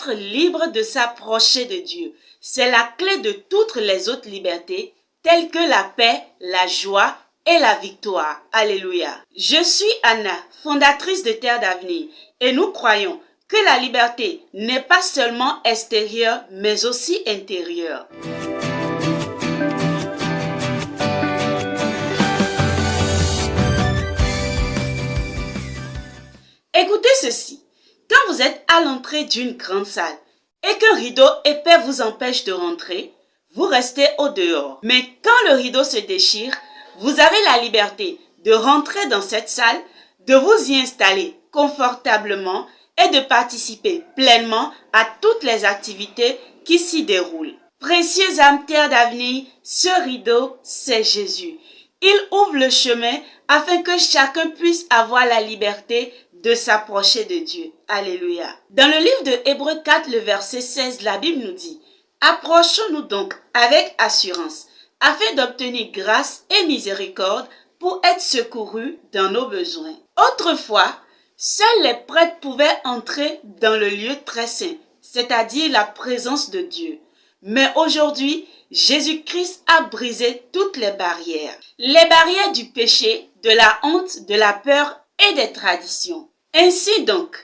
Être libre de s'approcher de Dieu, c'est la clé de toutes les autres libertés, telles que la paix, la joie et la victoire. Alléluia. Je suis Anna, fondatrice de Terre d'Avenir, et nous croyons que la liberté n'est pas seulement extérieure, mais aussi intérieure. Écoutez ceci. Quand vous êtes à l'entrée d'une grande salle et qu'un rideau épais vous empêche de rentrer, vous restez au dehors. Mais quand le rideau se déchire, vous avez la liberté de rentrer dans cette salle, de vous y installer confortablement et de participer pleinement à toutes les activités qui s'y déroulent. Précieuse âme Terre d'Avenir, ce rideau, c'est Jésus. Il ouvre le chemin afin que chacun puisse avoir la liberté de s'approcher de Dieu. Alléluia. Dans le livre de Hébreux 4, le verset 16, la Bible nous dit « Approchons-nous donc avec assurance, afin d'obtenir grâce et miséricorde pour être secourus dans nos besoins. » Autrefois, seuls les prêtres pouvaient entrer dans le lieu très saint, c'est-à-dire la présence de Dieu. Mais aujourd'hui, Jésus-Christ a brisé toutes les barrières. Les barrières du péché, de la honte, de la peur et des traditions. Ainsi donc,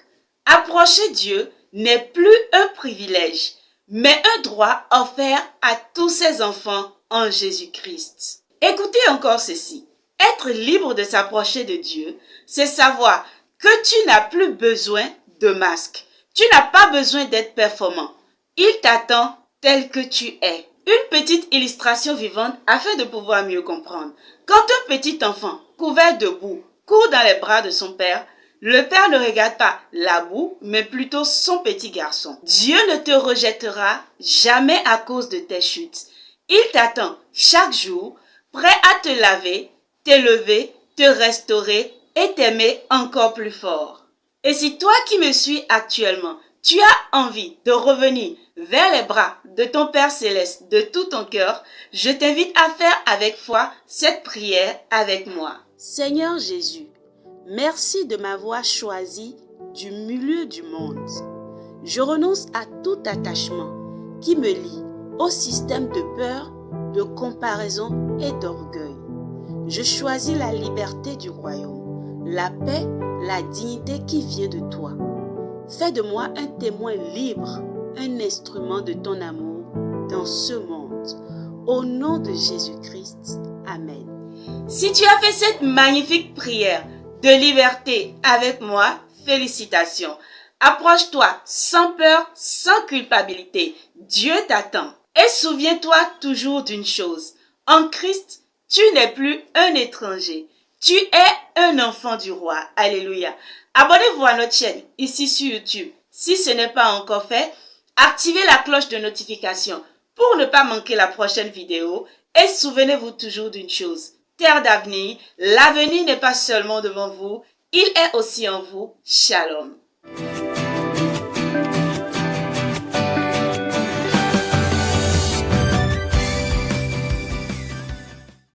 approcher Dieu n'est plus un privilège, mais un droit offert à tous ses enfants en Jésus-Christ. Écoutez encore ceci. Être libre de s'approcher de Dieu, c'est savoir que tu n'as plus besoin de masque. Tu n'as pas besoin d'être performant. Il t'attend tel que tu es. Une petite illustration vivante afin de pouvoir mieux comprendre. Quand un petit enfant couvert de boue court dans les bras de son père, le père ne regarde pas la boue, mais plutôt son petit garçon. Dieu ne te rejettera jamais à cause de tes chutes. Il t'attend chaque jour, prêt à te laver, t'élever, te restaurer et t'aimer encore plus fort. Et si toi qui me suis actuellement, tu as envie de revenir vers les bras de ton Père Céleste de tout ton cœur, je t'invite à faire avec foi cette prière avec moi. Seigneur Jésus, merci de m'avoir choisi du milieu du monde. Je renonce à tout attachement qui me lie au système de peur, de comparaison et d'orgueil. Je choisis la liberté du royaume, la paix, la dignité qui vient de toi. Fais de moi un témoin libre, un instrument de ton amour dans ce monde. Au nom de Jésus-Christ, Amen. Si tu as fait cette magnifique prière de liberté avec moi, félicitations. Approche-toi sans peur, sans culpabilité. Dieu t'attend. Et souviens-toi toujours d'une chose. En Christ, tu n'es plus un étranger. Tu es un enfant du roi. Alléluia. Abonnez-vous à notre chaîne ici sur YouTube. Si ce n'est pas encore fait, activez la cloche de notification pour ne pas manquer la prochaine vidéo. Et souvenez-vous toujours d'une chose. Terre d'Avenir, l'avenir n'est pas seulement devant vous, il est aussi en vous. Shalom.